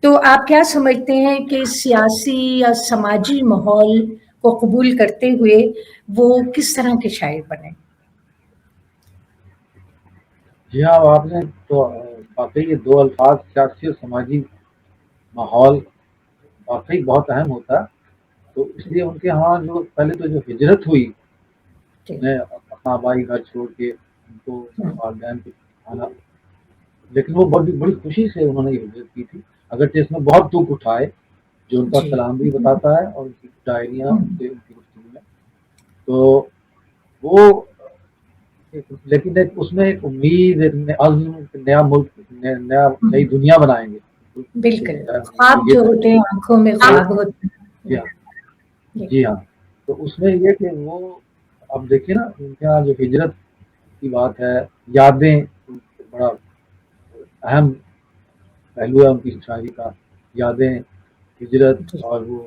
تو آپ کیا سمجھتے ہیں کہ سیاسی یا سماجی ماحول کو قبول کرتے ہوئے وہ کس طرح کے شاعر بنے؟ جی ہاں، آپ نے تو واقعی یہ دو الفاظ سیاسی اور سماجی ماحول واقعی بہت اہم ہوتا ہے. تو اس لیے ان کے ہاں جو پہلے تو جو ہجرت ہوئی، جی انہیں اپنا آبائی گھر چھوڑ کے ان کو ہوں، والدین کے آنا، لیکن وہ بڑی خوشی سے انہوں نے یہ ہجرت کی تھی. اگرچہ اس میں بہت دکھ اٹھائے، جو ان کا جی کلام بھی بتاتا ہے اور ان کی ڈائریاں ہوں، ان کی گفتگو میں. تو وہ لیکن اس میں ایک امید، ایک عزم، نیا ملک، نئی ہوں، دنیا بنائیں گے. بالکل تو خواب یہ جو تھا. ہوتے ہیں آنکھوں میں تو خواب ہوتے جی ہیں. ہاں، جی جی ہاں. تو اس میں یہ کہ وہ اب دیکھیے نا ان کے یہاں جو ہجرت کی بات ہے، یادیں بڑا اہم پہلو ہے ان کی شاعری کا. یادیں، ہجرت جی اور وہ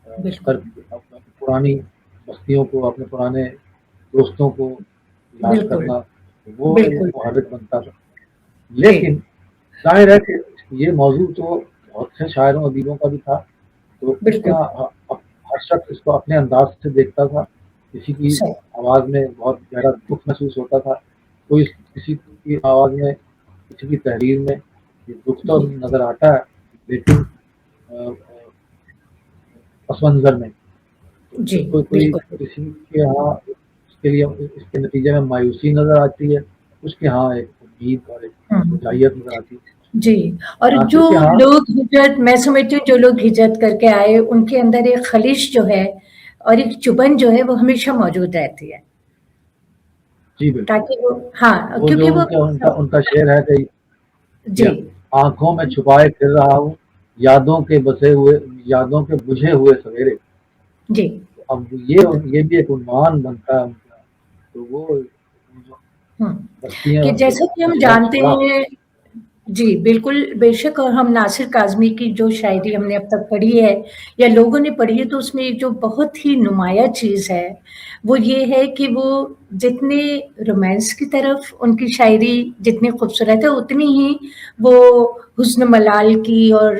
بالکل اپنی پرانی بستیوں کو، اپنے پرانے دوستوں کو یاد بالکل کرنا، وہ ایک بالکل محرک بنتا تھا. جی لیکن ظاہر ہے کہ یہ موضوع تو بہت سے شاعروں ادیبوں کا بھی تھا. تو اس کے بالکل یہاں ہر شخص اس کو اپنے انداز سے دیکھتا تھا. کسی کی صحیح آواز میں بہت گہرا دکھ محسوس ہوتا تھا، کوئی کسی کی آواز میں، کسی کی تحریر میں یہ دکھ تو جی نظر آتا ہے، لیکن پس منظر میں جی کوئی بالکل کسی کے ہاں اس کے لیے اس کے نتیجے میں مایوسی نظر آتی ہے، اس کے ہاں ایک امید اور ایک ہوں، رجحانیت نظر آتی ہے. جی اور جو ناصر کے ہاں. لوگ ہجرت میں سمجھتی ہوں جو لوگ ہجرت کر کے آئے ان کے اندر ایک خلش جو ہے اور ایک چبن جو ہے وہ ہمیشہ موجود رہتی ہے جی بالکل. تاکہ وہ ہاں وہ کیونکہ جو وہ ان کا شعر ہے کہ جی آنکھوں میں چھپائے پھر رہا ہوں، یادوں کے بسے ہوئے، یادوں کے بجھے ہوئے سویرے. جی اب یہ بھی ایک عنوان بنتا ہے ان کا. تو وہ جو ہوں بستیاں کہ جو جیسا کہ اپنا ہم شہر جانتے چھوڑا. ہیں جی بالکل بے شک اور ہم ناصر کاظمی کی جو شاعری ہم نے اب تک پڑھی ہے یا لوگوں نے پڑھی ہے تو اس میں ایک جو بہت ہی نمایاں چیز ہے وہ یہ ہے کہ وہ جتنے رومانس کی طرف ان کی شاعری جتنی خوبصورت ہے اتنی ہی وہ حزن ملال کی اور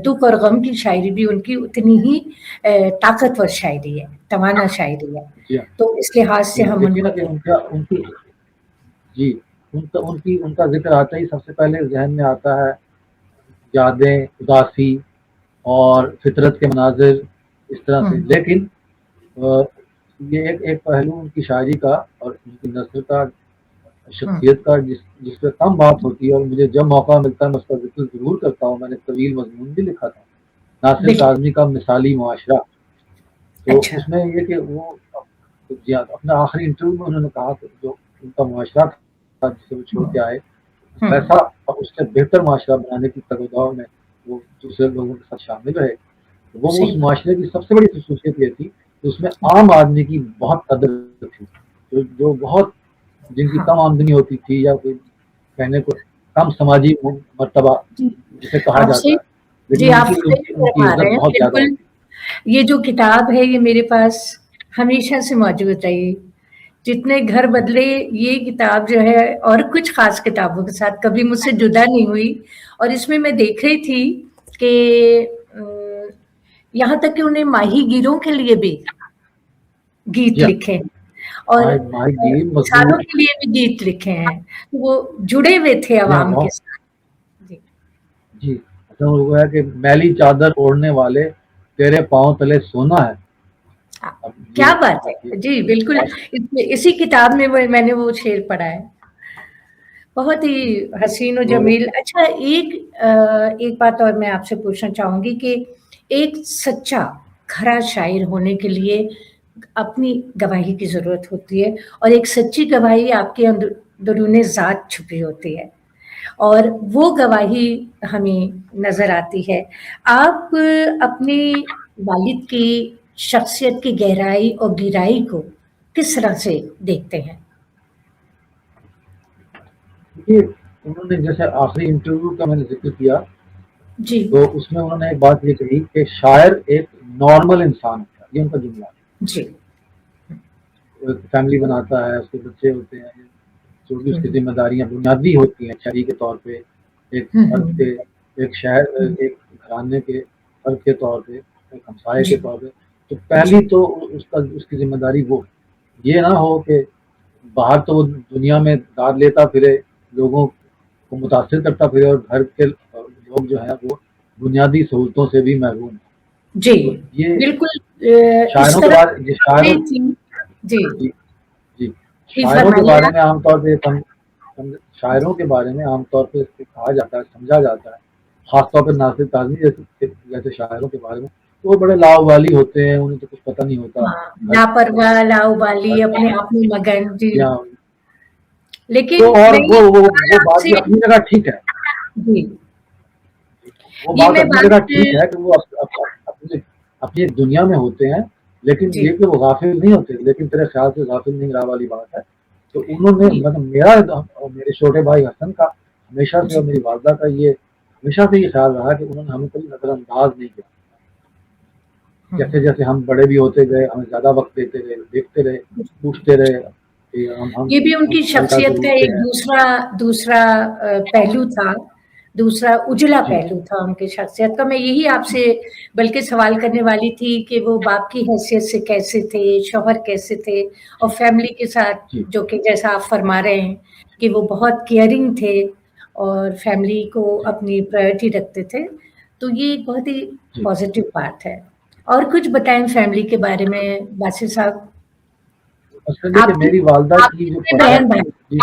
دکھ اور غم کی شاعری بھی ان کی اتنی ہی طاقتور شاعری ہے، توانا شاعری ہے. جی ہاں. تو اس لحاظ سے ہم ان دیکھیے نا کو کہ ان کی جی ان کا ذکر آتا ہی سب سے پہلے ذہن میں آتا ہے یادیں، اداسی اور فطرت کے مناظر اس طرح سے. ہوں لیکن یہ ایک پہلو ان کی شاعری کا اور ان کی نثر کا، ہوں شخصیت کا، جس پہ کم بات ہوتی ہے، اور مجھے جب موقع ملتا ہے میں اس کا ذکر ضرور کرتا ہوں. میں نے طویل مضمون بھی لکھا تھا ناصر بالکل کاظمی کا مثالی معاشرہ. تو اچھا اس میں یہ کہ وہ اپنے آخری انٹرویو میں انہوں نے کہا کہ جو ان کا معاشرہ تھا جسے وہ چھوڑ کے آئے، ہوں ویسا اور اس سے بہتر معاشرہ بنانے کی تگودار میں وہ دوسرے لوگوں کے ساتھ شامل رہے. وہ اس صحیح معاشرے کی سب سے بڑی خصوصیت یہ تھی کہ اس میں عام آدمی کی بہت قدر تھی. جو بہت جن کی ہاں کم آمدنی ہوتی تھی یا کوئی کہنے کو کم سماجی مرتبہ جی جسے کہا آپ جاتا صحیح ہے، لیکن جی آپ صحیح ان کی فرما رہے عزت ہیں بہت زیادہ بالکل. ہوتی. یہ جو کتاب ہے یہ میرے پاس ہمیشہ سے موجود رہی، جتنے گھر بدلے یہ کتاب جو ہے اور کچھ خاص کتابوں کے ساتھ کبھی مجھ سے جدا نہیں ہوئی. اور اس میں دیکھ رہی تھی کہ یہاں تک کہ انہیں ماہی گیروں کے لیے بھی گیت جی ہاں. لکھے اور ماہی گیر، کسانوں مزدور. کے لیے بھی گیت لکھے ہیں. وہ جڑے ہوئے تھے جی ہاں عوام کے بہت. ساتھ. جی جی وہ ہے کہ میلی چادر اوڑھنے والے تیرے پاؤں تلے سونا ہے. اب کیا بات ہے جی بالکل. اسی کتاب میں میں نے وہ شعر پڑھا ہے، بہت ہی حسین و تو جمیل. اچھا ایک بات اور میں آپ سے پوچھنا چاہوں گی کہ ایک سچا کھرا شاعر ہونے کے لیے اپنی گواہی کی ضرورت ہوتی ہے اور ایک سچی گواہی آپ کے درون ذات چھپی ہوتی ہے اور وہ گواہی ہمیں نظر آتی ہے. آپ اپنی والد کی شخصیت کی گہرائی اور گہرائی کو کس طرح سے دیکھتے ہیں؟ دیکھیے انہوں نے جیسے آخری انٹرویو کا میں نے ذکر کیا جی تو اس میں انہوں نے ایک بات یہ کہی کہ شاعر ایک نارمل انسان ہوتا ہے. یہ ان کا جملہ ہے. جی وہ ایک فیملی بناتا ہے، اس کے بچے ہوتے ہیں، جو بھی اس کی ہوں ذمہ داریاں بنیادی ہوتی ہیں شہری کے طور پہ ایک ہوں فرد ہوں کے ایک شہر ایک گھرانے کے فرد کے طور پہ، ایک ہمسائے جی کے طور پہ، تو پہلی تو اس کی ذمہ داری وہ یہ نہ ہو کہ باہر تو وہ دنیا میں داد لیتا پھرے، لوگوں کو متاثر کرتا پھرے، اور گھر کے لوگ جو ہیں وہ بنیادی سہولتوں سے بھی محروم ہیں۔ جی تو یہ بالکل اس شاعروں کے طرح بارے باتیں تھیں۔ جی جی جی جی شاعروں کے فرمائیے بارے آپ۔ میں عام طور پہ شاعروں کے بارے میں عام طور پہ کہا جاتا ہے، سمجھا جاتا ہے، خاص طور پہ ناصر کاظمی جیسے شاعروں کے بارے میں، تو وہ بڑے لاؤبالی ہوتے ہیں، انہیں تو کچھ پتہ نہیں ہوتا ہاں، گھر لاپرواہ لاؤبالی اپنے آپ میں مگن جی، یا لیکن تو اور میں یہ سوال وہ آپ بات سے بھی اپنی جگہ ٹھیک ہے، جی وہ یہ بات میں اپنی بات جگہ ٹھیک ہے کہ وہ اپنی اپنی ایک دنیا میں ہوتے ہیں، لیکن جی یہ کہ وہ غافل نہیں ہوتے، لیکن تیرے خیال سے غافل نہیں رہا والی بات ہے۔ تو انہوں نے جی مطلب میرا اور میرے چھوٹے بھائی حسن کا ہمیشہ سے، جی اور میری والدہ کا یہ ہمیشہ سے یہ خیال رہا کہ انہوں نے ہمیں کبھی نظر انداز نہیں کیا۔ ہوں، جیسے جیسے ہم بڑے بھی ہوتے گئے، ہمیں زیادہ وقت دیتے رہے، دیکھتے رہے، پوچھتے رہے کہ یہ بھی ان ہم کی والدہ شخصیت کا ضرور سے ایک ہیں۔ دوسرا پہلو تھا، دوسرا اجلا جی پہلو تھا ان کی شخصیت کا۔ میں یہی آپ سے بلکہ سوال کرنے والی تھی کہ وہ باپ کی حیثیت سے کیسے تھے، شوہر کیسے تھے، اور فیملی کے ساتھ جی جو کہ جیسا آپ فرما رہے ہیں کہ وہ بہت کیئرنگ تھے اور فیملی کو جی اپنی پرائرٹی رکھتے تھے، تو یہ ایک بہت ہی جی پازیٹیو بات ہے۔ اور کچھ بتائیں فیملی کے بارے میں باسل صاحب۔ اصل دیکھیے آپ کی میری والدہ آپ کی جو کتنے پڑھائی، بہن بھائی؟ جی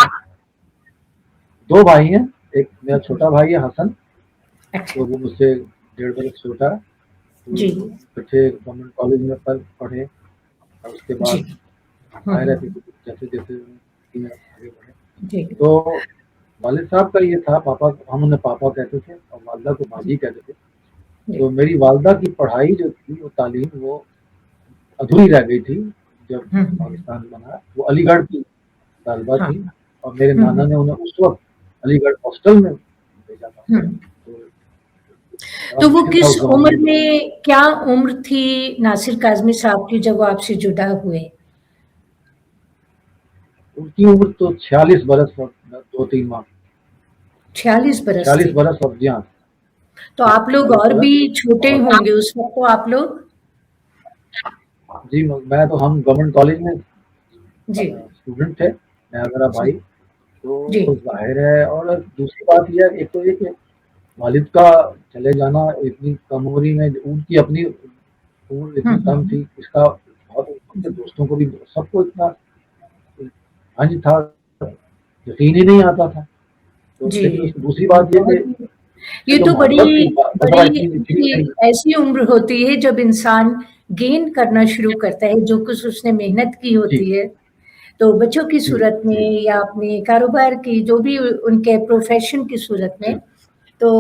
دو بھائی ہیں، ایک میرا چھوٹا بھائی ہے حسن، اچھا تو وہ مجھ سے 1.5 برس چھوٹا ہے، تو جی اکٹھے گورنمنٹ کالج میں پڑھے، اور اس کے بعد جی ظاہر ہے ہوں کہ جیسے جیسے میں آگے بڑھے، جی تو والد صاحب کا یہ تھا، پاپا ہم انہیں پاپا کہتے تھے اور والدہ کو باجی کہتے تھے۔ جی تو میری والدہ کی پڑھائی جو تھی، وہ تعلیم وہ ادھوری رہ گئی تھی جب ہوں پاکستان بنا۔ وہ علی گڑھ کی طالبہ ہاں تھی، اور میرے ہوں نانا نے انہیں اس وقت علی گڑھ ہاسٹل میں بھیجا تھا، ہوں تو بڑا تو وہ مشکل تھا کس اس زمانے عمر میں۔ میں، کیا عمر تھی ناصر کاظمی صاحب کی جب وہ آپ سے جدا ہوئے؟ ان کی عمر تو 46 برس اور 2-3 ماہ، 46 برس تھی؟ 46 برس اور جی ہاں، تو جی آپ لوگ 46 اور برس بھی چھوٹے اور ہوں گے اس وقت تو آپ لوگ؟ جی میں تو ہم گورنمنٹ کالج میں جی اسٹوڈنٹ تھے، میں اور میرا جی بھائی، جی تو ظاہر ہے۔ اور دوسری بات یہ ہے، ایک تو یہ کہ والد کا چلے جانا اتنی کم عمری میں، ان کی اپنی عمر اتنی کم ہوں تھی، اس کا بہت ان کے دوستوں کو بھی سب کو اتنا ہنج تھا، یقین ہی نہیں آتا تھا۔ تو جی لیکن اس کی دوسری بات یہ کہ بہت یہ جو تو بڑی محبت تھی مرتبہ بڑی اتنی نہیں۔ ایسی عمر ہوتی ہے جب انسان گین کرنا شروع کرتا ہے جو کچھ اس نے محنت کی جی ہوتی ہے، تو بچوں کی جی صورت میں جی یا اپنے کاروبار کی جو بھی ان کے پروفیشن کی صورت میں، جی تو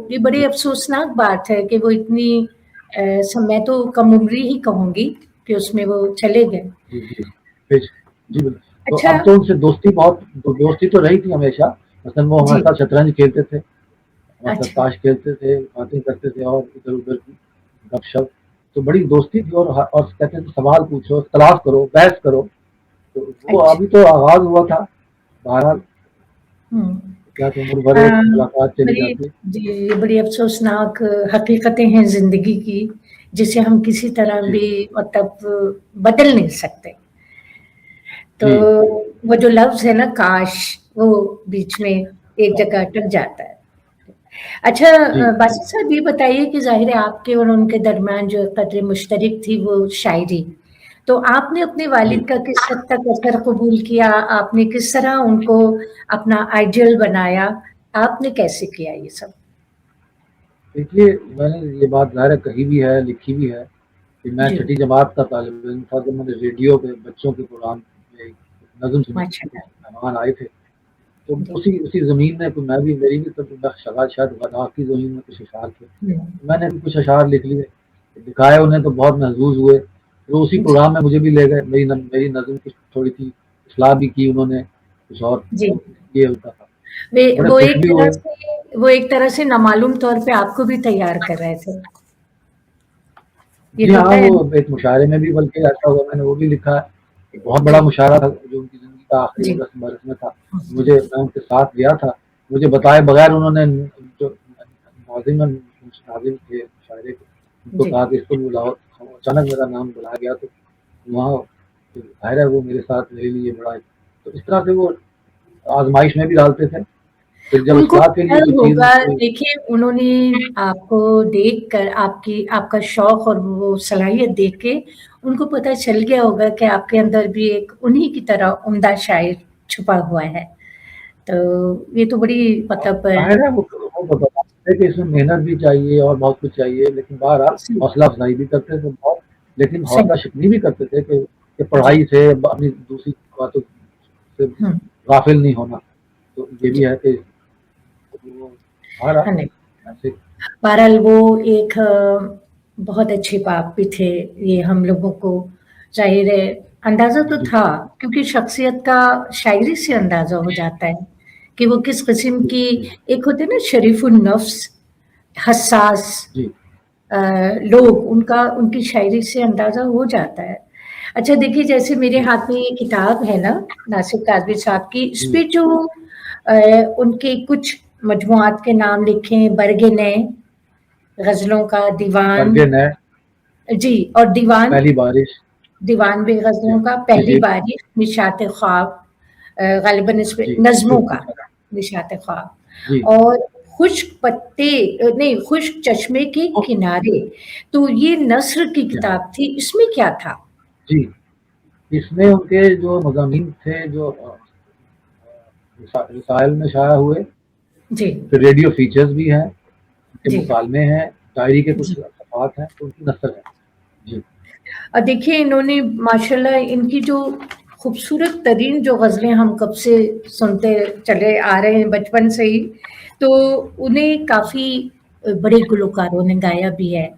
یہ جی بڑی افسوسناک بات ہے کہ وہ اتنی میں تو کم عمری ہی کہوں گی کہ اس میں وہ چلے گئے۔ جی جی جی جی بالکل۔ تو اچھا اب تو ان سے دوستی تو رہی تھی ہمیشہ، مثلاً وہ جی ہمارے ساتھ شطرنج کھیلتے تھے، ہمارے ساتھ اچھا تاش کھیلتے تھے، باتیں کرتے تھے، اور ادھر ادھر کی گپ شپ، تو بڑی دوستی تھی، اور کہتے تھے سوال پوچھو، اختلاف کرو، بحث کرو، تو وہ اچھا ابھی تو آغاز ہوا تھا، بہرحال ہوں کیا تو عمر بھر ایک آم، ملاقات چلی بڑی جاتی ہے۔ جی یہ بڑی افسوسناک حقیقتیں ہیں زندگی کی، جسے ہم کسی طرح جی بھی مطلب بدل نہیں سکتے۔ تو جی وہ جو لفظ ہے نا کاش، وہ بیچ میں ایک جگہ اٹک جاتا ہے۔ اچھا جی جی باسط صاحب یہ بتائیے کہ ظاہر ہے آپ کے اور ان کے درمیان جو قدر مشترک تھی وہ شاعری، تو آپ نے اپنے جی والد کا کس حد تک اثر قبول کیا؟ آپ نے کس طرح ان کو اپنا آئیڈیل بنایا؟ آپ نے کیسے کیا یہ سب؟ دیکھیے میں نے یہ بات ظاہر کہی بھی ہے، لکھی بھی ہے، کہ میں جی 6ٹھی جماعت کا طالب علم تھا، جب میں نے ریڈیو پہ بچوں کے پروگرام میں ایک نظم سنی، ماشاء کچھ اللہ مہمان آئے تھے، تو جی اسی زمین میں میں بھی، میری بھی تو شاید غذا کی زمین میں کچھ اشعار تھے، ہوں، میں نے بھی کچھ اشعار لکھ لیے، دکھائے انہیں، تو بہت محظوظ ہوئے، پھر اسی جی پروگرام میں مجھے بھی لے گئے، میری نظم کی تھوڑی سی اصلاح بھی کی انہوں نے، کچھ اور جی یہ ہوتا تھا، بڑے وہ خوش ایک بھی طرح ہوئے۔ سے وہ ایک طرح سے نامعلوم طور پہ آپ کو بھی تیار کر رہے تھے، جی یہ ہاں، ہوتا ہے وہ نا؟ ایک مشاعرے میں بھی بلکہ ایسا ہوا، میں نے وہ بھی لکھا ہے، ایک بہت بڑا جی مشاعرہ تھا جو ان کی زندگی کا آخری جی رسم برس میں تھا، میں ان کے ساتھ گیا تھا، مجھے بتائے بغیر انہوں نے جو ناظم تھے شاعرے کے، ان کو جی کہا کہ اس کو بلاؤ، اچانک میرا نام بلایا گیا تو وہاں ظاہر ہے وہ میرے ساتھ میرے لیے بڑا، تو اس طرح سے وہ آزمائش میں بھی ڈالتے تھے، پھر جب ان کو اصلاح کے لیے ڈر کوئی چیز ہوگا، دیکھیے انہوں نے آپ کو دیکھ کر آپ کا شوق اور وہ صلاحیت دیکھ کے ان کو پتہ چل گیا ہوگا کہ آپ کے اندر بھی ایک انہی کی طرح عمدہ شاعر چھپا ہوا ہے، تو یہ تو بڑی مطلب ظاہر ہے وہ بتاتے تھے کہ اس میں محنت بھی چاہیے اور بہت کچھ چاہیے، لیکن بہرحال صحیح حوصلہ افزائی بھی کرتے تھے بہت، لیکن حوصلہ صحیح شکنی بھی کرتے تھے کہ جی پڑھائی سے اپنی دوسری باتوں سے ہوں غافل نہیں ہونا، تو یہ جی بھی ہے کہ وہ بہرحال ہاں نہیں ایسے بہرحال وہ ایک بہت اچھے باپ بھی تھے، یہ ہم لوگوں کو ظاہر ہے اندازہ تو جی تھا، کیونکہ شخصیت کا شاعری سے اندازہ ہو جاتا ہے کہ وہ کس قسم کی، جی ایک ہوتے نا شریف النفس، حساس جی لوگ، ان کی شاعری سے اندازہ ہو جاتا ہے۔ اچھا دیکھیے جیسے میرے جی ہاتھ میں یہ کتاب ہے نا ناصر کاظمی صاحب کی، اس جی پہ جو ان کے کچھ مجموعات کے نام لکھے ہیں، برگ نئے، غزلوں کا دیوان، برگے نئے، جی، اور دیوان، پہلی بارش، دیوان بھی جی غزلوں کا، جی پہلی جی بارش، نشاط خواب، غالباً اس پہ جی نظموں کا، بالکل نشاط خواب، جی اور خشک پتے، نہیں، خشک چشمے کے کنارے، تو یہ نثر کی جی کتاب تھی، اس میں کیا تھا؟ جی اس میں ان کے جو مضامین تھے جو رسائل میں شائع ہوئے، جی پھر ریڈیو فیچرز بھی ہیں، ان کے جی مکالمے ہیں، شاعری کے کچھ جی صفحات ہیں، تو ان کی نثر ہے جی اور دیکھیے انہوں نے ماشاءاللہ ان کی جو خوبصورت ترین جو غزلیں ہم کب سے سنتے چلے آ رہے ہیں بچپن سے ہی، تو انہیں کافی بڑے گلوکاروں نے گایا بھی ہے،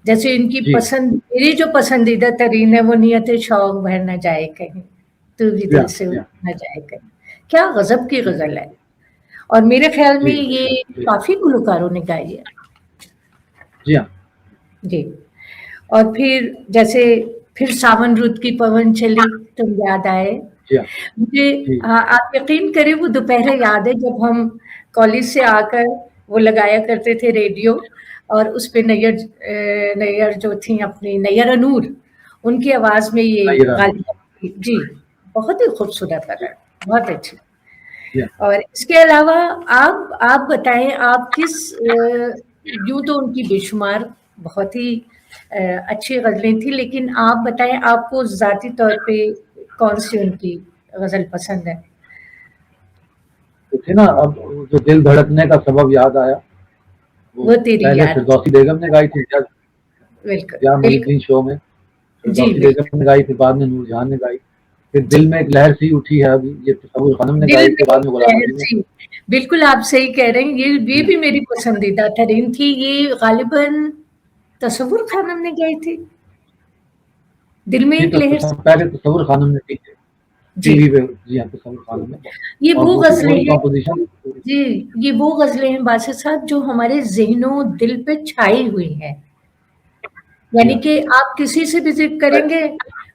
جیسے ان کی جی میری جو پسندیدہ ترین ہے وہ نیت شوق بھر نہ جائے کہیں، تو بھی جی دل ہاں سے جی ہاں نہ جائے کہیں، کیا غضب کی جی غزل ہے، اور میرے خیال میں جی یہ جی کافی گلوکاروں نے گائی ہے، جی ہاں جی، اور پھر جیسے پھر ساون رت کی پون چلی تم یاد آئے، جی ہاں مجھے جی آپ یقین کریں وہ دوپہر یاد ہے جب ہم کالج سے آ کر وہ لگایا کرتے تھے ریڈیو، اور اس پہ نیئر جو تھیں اپنی نیّر نور، ان کی آواز میں یہ نائرہ نور، غالباً تھی، جی، بہت ہی خوبصورت جی لگا، بہت اچھی۔ جی ہاں اور اس کے علاوہ آپ بتائیں، آپ کس یوں تو ان کی بے شمار بہت ہی اچھی غزلیں تھیں، لیکن آپ بتائیں آپ کو ذاتی طور پہ کون سی ان کی غزل پسند ہے؟ تو تھے نا، اب جو دل دھڑکنے کا سبب یاد آیا، وہ وہ تیری پہلے یاد، فردوسی بیگم نے گائی تھی بالکل یا محی بالکل، الدین شو میں، جی فردوسی بالکل، بیگم نے گائی، پھر بعد میں نور جہاں نے گائی، پھر جی، دل میں ایک لہر سی اٹھی ہے ابھی، یہ تصور خانم نے دل گائی، پھر میں بعد میں غلام لہر نبی نے، سی، بالکل آپ صحیح کہہ رہے ہیں، یہ جی ہاں بھی میری پسندیدہ ترین تھی، یہ غالباً تصور خانم نے گائی تھی، دل میں جی ایک لہر سی، پہلے تصور خانم نے کی تھی ٹی جی، وی پہ، جی ہاں تصور خانم نے، یہ اور وہ غزلیں وہی ہیں، کمپوزیشن، جی، یہ وہ غزلیں ہیں باسط صاحب جو ہمارے ذہن و دل پہ چھائی ہوئی ہیں، جی یعنی ہاں کہ آپ کسی سے بھی ذکر کریں گے،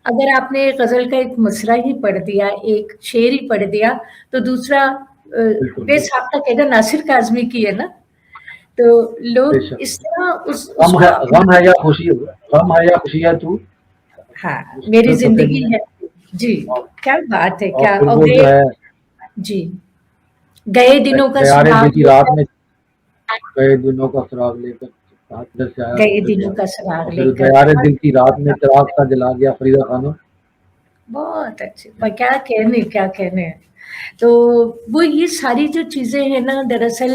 اگر آپ نے غزل کا ایک مصرع ہی پڑھ دیا، ایک شعر ہی پڑھ دیا، تو دوسرا بالکل بے بالکل ساختہ کہے گا ناصر کاظمی کی ہے نا، تو بے لوگ شک، اس طرح اس کو غم ہے یا خوشی، غم ہے یا خوشی ہے تو، ہاں میری مستقل فتح زندگی میں، ہے، جی، اور کیا بات ہے، اور کیا، پھر اور وہ گئے، جو ہے جی، گئے دنوں کا بیارے دل سراغ کی لے رات کر، میں، کئی دنوں کا سراغ لے کر کہاں کدھر سے آیا گئے کدھر سے دنوں آیا، کا سراغ اور لے پھر کر، بیارے دل کی رات میں چراغ سا جلا گیا فریدہ خانم، بہت اچھے، کیا کہنے، کیا کہنے، تو وہ یہ ساری جو چیزیں ہیں نا دراصل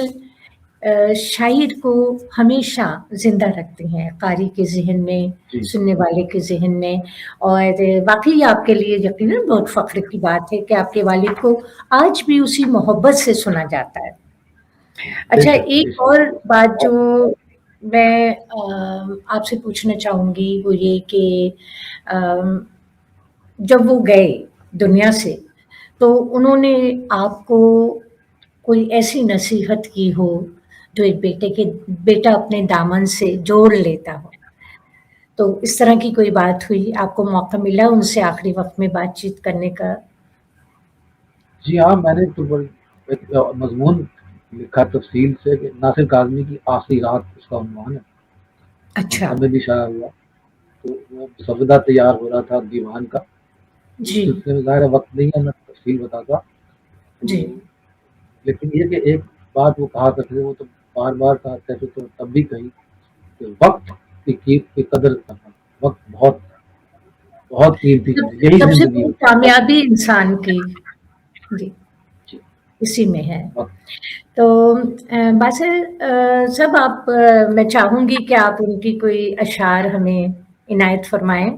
شاعر کو ہمیشہ زندہ رکھتی ہیں قاری کے ذہن میں، جی سننے والے کے ذہن میں، اور واقعی آپ کے لیے یقیناً بہت فخر کی بات ہے کہ آپ کے والد کو آج بھی اسی محبت سے سنا جاتا ہے۔ بے اچھا شک بے ایک شک، اور بات اور جو میں آپ سے پوچھنا چاہوں گی وہ یہ کہ جب وہ گئے دنیا سے تو انہوں نے آپ کو کوئی ایسی نصیحت کی ہو جو ایک بیٹا اپنے دامن سے جوڑ لیتا ہو، تو اس طرح کی کوئی بات ہوئی، آپ کو موقع ملا ان سے آخری وقت میں بات چیت کرنے کا؟ جی ہاں، میں نے تو ایک مضمون لکھا تفصیل سے کہ ناصر کاظمی کی آخری رات اس کا عنوان ہے. اچھا. ہمیں بھی شائع ہوا. تو وہ مسودہ تیار ہو رہا تھا دیوان کا. اس جی سلسلے میں ظاہر وقت نہیں ہے میں تفصیل بتاتا. تو جی لیکن یہ کہ ایک بات وہ کہا کرتے تھے، وہ تو بار بار کہتے تھے تو تب بھی کہی کہ وقت کی قدر کرنا. وقت بہت بہت قیمتی چیز ہے، یہی سب سے زندگی بڑی ہوتی کامیابی انسان کی جی ہے. اسی میں ہے. وقت. تو باسل صاحب آپ میں چاہوں گی کہ آپ ان کی کوئی اشعار ہمیں عنایت فرمائیں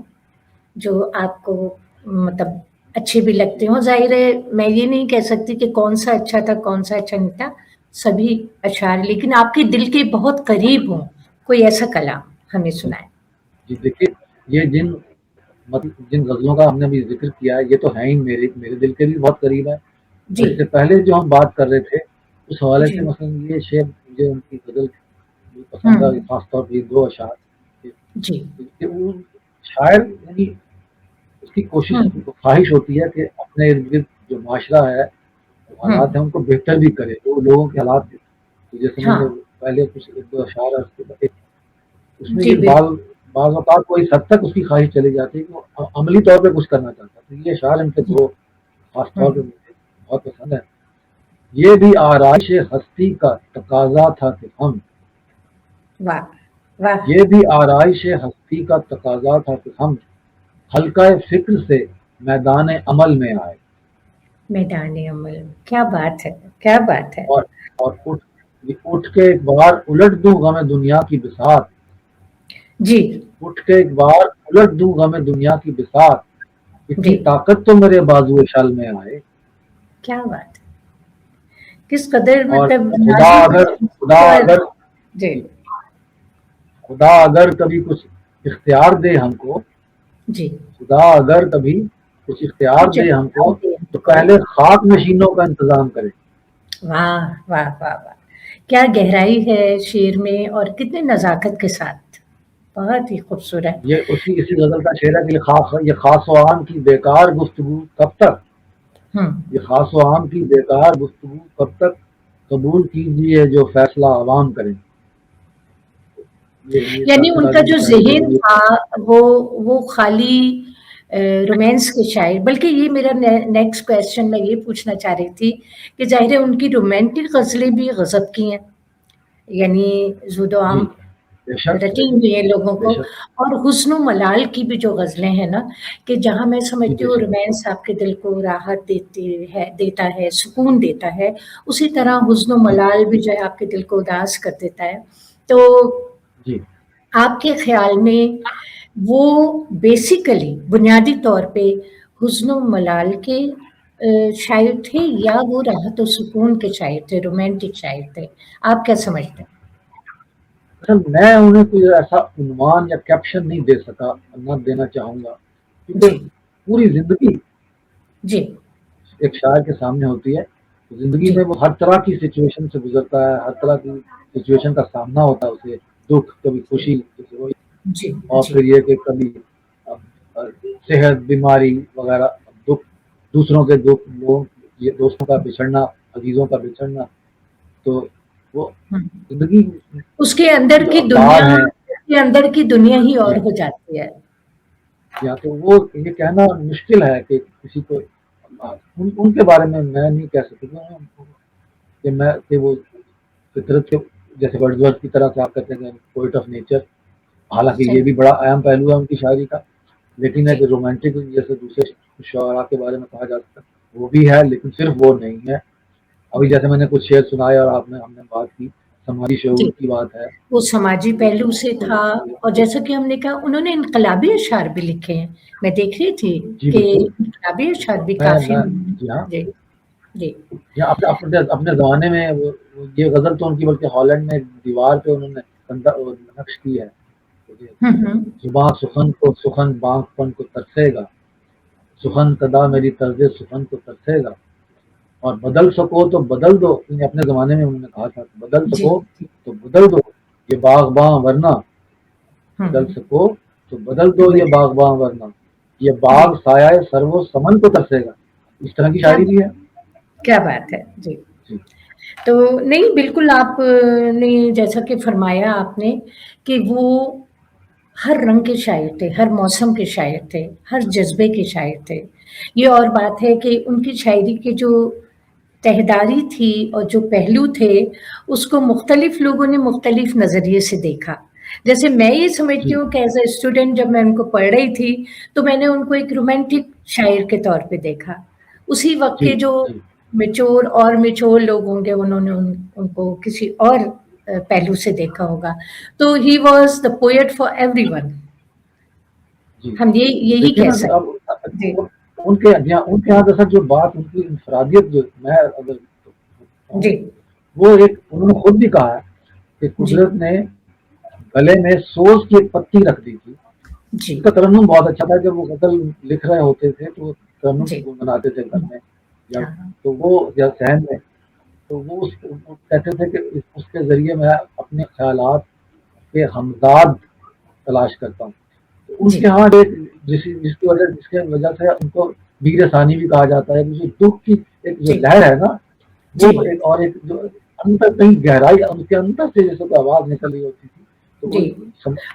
جو آپ کو مطلب اچھے بھی لگتے ہوں. ظاہر ہے میں یہ نہیں کہہ سکتی کہ کون سا اچھا تھا کون سا اچھا نہیں تھا، سبھی اشعار لیکن آپ کے دل کے بہت قریب ہوں، کوئی ایسا کلام ہمیں سنائیں. جی دیکھیے، یہ جن غزلوں کا ہم نے ابھی ذکر کیا ہے یہ تو ہیں ہی میرے دل کے بھی بہت قریب ہے. اور جی اس سے پہلے جو ہم بات کر رہے تھے اس حوالے جی سے مثلا یہ شعر مجھے ان کی غزل پسند ہوں ہے، خاص طور پہ یہ دو اشعار جی کہ وہ شاعر یعنی اس کی کوشش ہوں خواہش ہوتی ہے کہ اپنے ارد گرد جو معاشرہ ہے، جو ہوں حالات ہیں ان کو بہتر بھی کرے. وہ لوگوں کے حالات جیسے میں ہاں نے پہلے کچھ ایک دو اشعار اس میں جی یہ بالکل بعض اوقات کو اس حد تک اس کی خواہش چلی جاتی ہے کہ وہ عملی طور پہ کچھ کرنا چاہتا ہے. تو یہ اشعار ان کے جی دو خاص طور ہوں پہ مجھے بہت پسند ہے. یہ بھی آرائش ہستی کا تقاضا تھا کہ ہم واہ واہ یہ بھی آرائش ہستی کا تقاضا تھا کہ ہم حلقہ فکر سے میدان عمل میں آئے. میدان عمل کیا بات ہے کیا بات ہے. اور اٹھ کے ایک بار الٹ دوں غم دنیا کی بساط. جی اٹھ کے ایک بار الٹ دوں غم دنیا کی بساط. جی اتنی طاقت تو میرے بازو شل میں آئے. کیا بات ہے کس قدر اور مطلب خدا نازک اگر خدا اور اگر جی خدا اگر کبھی کچھ اختیار دے ہم کو جی خدا اگر کبھی کچھ اختیار کچھ دے ہم کو دے تو ہم کو پہلے خاک نشینوں کا انتظام کرے. واہ واہ واہ واہ کیا گہرائی ہے شعر میں اور کتنے نزاکت کے ساتھ بہت ہی خوبصورت. یہ اسی غزل کا شعر ہے کہ یہ خاص و عام کی بیکار گفتگو کب تک. ہوں یہ خاص و عام کی بیکار گفتگو کب تک. قبول کیجیے جو فیصلہ عوام کریں. یہ یعنی ناصر ان کا کاظمی کی جو شاعری کے ذہن ذریعے. تھا وہ خالی رومانس کے شاعر بلکہ یہ میرا نیکسٹ کویشچن میں یہ پوچھنا چاہ رہی تھی کہ ظاہر ہے ان کی رومانٹک غزلیں بھی غضب کی ہیں یعنی زود و جی عام بے شک رٹی ہوئی ہیں لوگوں بے کو. شک. اور حسن و ملال کی بھی جو غزلیں ہیں نا کہ جہاں میں جی سمجھتی بے ہوں شک. رومانس آپ کے دل کو راحت دیتا ہے سکون دیتا ہے اسی طرح حسن و جی ملال بھی جو ہے آپ کے دل کو اداس کر دیتا ہے. تو جی آپ کے خیال میں وہ بیسیکلی بنیادی طور پہ حسن و ملال کے شاعر تھے یا وہ راحت و سکون کے شاعر تھے رومانٹک شاعر تھے آپ کیا سمجھتے ہیں؟ اصل میں انہیں کوئی ایسا عنوان یا کیپشن نہیں دے سکا نہ دینا چاہوں گا کیونکہ جی پوری زندگی جی ایک شاعر کے سامنے ہوتی ہے. زندگی جی میں وہ ہر طرح کی سچویشن سے گزرتا ہے، ہر طرح کی سچویشن کا سامنا ہوتا ہے اسے. دکھ کبھی خوشی جی اور جی پھر یہ کہ کبھی صحت بیماری وغیرہ دکھ دوسروں کے دکھ لوگ یہ دوستوں کا بچھڑنا عزیزوں کا بچھڑنا. تو وہ ہم۔ زندگی اس کے اندر جو کی اقدار دنیا ہیں. اس کے اندر کی دنیا ہی اور جی ہو جاتی ہے. یا تو وہ یہ کہنا مشکل ہے کہ کسی کو ان کے بارے میں نہیں کہہ سکتا کہ وہ فطرت کے جیسے ورڈزورتھ کی طرح سے آپ کہتے ہیں پوئٹ آف نیچر. حالانکہ یہ صحیح بھی بڑا اہم پہلو ہے ان کی شاعری کا. لیکن ہے جی کہ رومانٹک جیسے دوسرے شعراء کے بارے میں کہا جا سکتا ہے وہ بھی ہے لیکن صرف وہ نہیں ہے. ابھی جی جیسے میں نے کچھ شعر سنائے اور ہم نے بات کی سماجی جی شعور کی بات ہے. وہ سماجی پہلو سے تو تھا اور جیسا کہ ہم نے کہا انہوں نے انقلابی اشعار بھی لکھے ہیں میں دیکھ رہی تھی جی کہ بالکل. انقلابی اشعار بھی کافی میں جی ہاں جی جی یا اپنے زمانے میں یہ غزل تو ان کی بلکہ ہالینڈ میں دیوار پہ انہوں نے نقش کی ہے. ہوں زباں سخن کو سخن بانک پن کو ترسے گا سخن کدا میری طرز سخن کو ترسے گا. اور بدل سکو تو بدل دو. اپنے زمانے میں انہوں نے کہا تھا بدل جی سکو جی تو بدل دو یہ باغ باں ورنہ. ہوں بدل سکو تو بدل دو یہ باغ باں ورنہ. یہ جی باغ سایہ سرو سمن کو ترسے گا. اس طرح کی کیا شاعری بھی ہے. کیا بات ہے جی. جی تو نہیں بالکل آپ نے جیسا کہ فرمایا آپ نے کہ وہ ہر رنگ کے شاعر تھے، ہر موسم کے شاعر تھے، ہر جذبے کے شاعر تھے. یہ اور بات ہے کہ ان کی شاعری کے جو تہداری تھی اور جو پہلو تھے اس کو مختلف لوگوں نے مختلف نظریے سے دیکھا. جیسے میں یہ سمجھتی جی ہوں کہ ایز اے اسٹوڈنٹ جب میں ان کو پڑھ رہی تھی تو میں نے ان کو ایک رومانٹک شاعر کے طور پہ دیکھا. اسی وقت کے جی جو جی میچور لوگ ہوں گے انہوں نے ان کو کسی اور پہلو سے دیکھا ہوگا. تو he was the poet for everyone. جی ہم یہی دیکھیے کہہ نا سکتے. اب جی ان کے یہاں دراصل جو بات ان کی انفرادیت جو میں اگر کہوں جی وہ ایک انہوں نے خود بھی کہا ہے کہ جی قدرت نے گلے میں سوز کی ایک پتی رکھ دی تھی. جی اس کا ترنم بہت اچھا تھا. جب وہ غزل لکھ رہے ہوتے تھے تو وہ ترنم جی گنگناتے تھے گھر میں یا ہاں تو وہ یا صحن میں تو وہ کہتے تھے کہ اس کے ذریعے میں اپنے خیالات کے ہمزاد تلاش کرتا ہوں. ان جی کے ہاں ایک جس کی وجہ سے ان کو میر ثانی بھی کہا جاتا ہے. جو دکھ کی ایک جو جی لہر ہے نا وہ جی ایک اور ایک جو اندر کہیں گہرائی ان کے اندر سے جیسے کوئی آواز نکل رہی ہوتی تھی تو وہ جی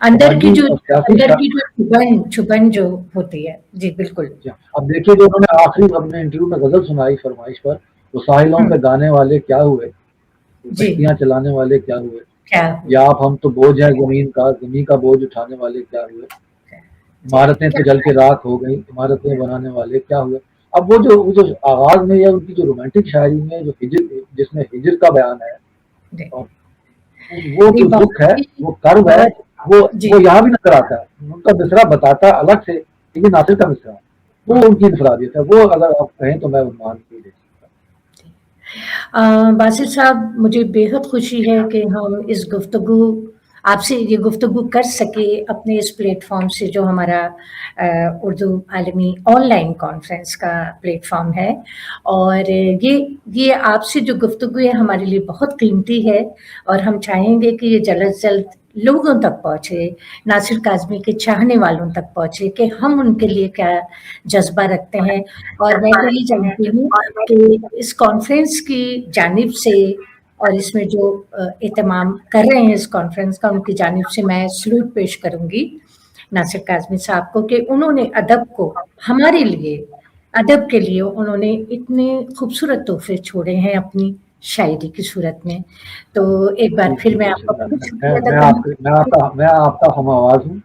اندر کی سماجی جو اور سیاسی اندر کی جو چھپن جو ہوتی ہے. جی بالکل. اب دیکھیے جو انہوں نے آخری اپنے انٹرویو میں غزل سنائی فرمائش پر تو ساحلوں ہوں، پہ گانے والے کیا ہوئے جی کشتیاں چلانے والے کیا ہوئے کیا یا ہوئے آپ ہم تو بوجھ ہیں زمین کا بوجھ اٹھانے والے کیا ہوئے جی عمارتیں کیا تو جل کے راکھ ہو گئی عمارتیں بنانے والے کیا ہوئے. اب وہ جو آغاز میں یا ان کی جو رومانٹک شاعری میں جو ہجر جس میں ہجر کا بیان ہے جی اور وہ جی جو دکھ ہے بہت وہ کرب ہے بہت جی وہ یہاں بھی نظر آتا ہے. ان کا مصرع بتاتا ہے الگ سے لیکن ناصر کا مصرع وہ ان کی انفرادیت ہے. وہ اگر آپ کہیں تو میں عنوان کو دے سکتا باسل صاحب مجھے بےحد خوشی ہے کہ ہم اس گفتگو آپ سے یہ گفتگو کر سکے اپنے اس پلیٹ فارم سے جو ہمارا اردو عالمی آن لائن کانفرنس کا پلیٹ فارم ہے. اور یہ آپ سے جو گفتگو ہے ہمارے لیے بہت قیمتی ہے اور ہم چاہیں گے کہ یہ جلد از جلد لوگوں تک پہنچے ناصر کاظمی کے چاہنے والوں تک پہنچے کہ ہم ان کے لیے کیا جذبہ رکھتے ہیں. اور میں تو یہ جانتی ہوں کہ اس کانفرنس کی جانب سے اور اس میں جو اہتمام کر رہے ہیں اس کانفرنس کا ان کی جانب سے میں سلوٹ پیش کروں گی ناصر کاظمی صاحب کو کہ انہوں نے ادب کو ہمارے لیے ادب کے لیے انہوں نے اتنے خوبصورت تحفے چھوڑے ہیں اپنی شاعری کی صورت میں. تو ایک بار جی پھر جی میں بے آپ کا شک بہت شکریہ ادا کرنا چاہتی میں آپ کا ہم آواز ہوں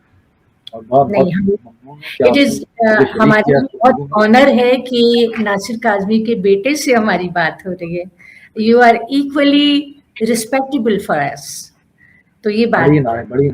اور بہت ہوں. بہت نہیں ہم ممنون ہوں کہ اٹ آپ از نے مجھے شریک ہمارے کیا لیے اس بہت گفتگو میں. آنر ہے کہ ناصر کاظمی کے بیٹے سے ہماری بات ہو رہی ہے. You are equally respectable for us. تو یہ بڑی بات بڑی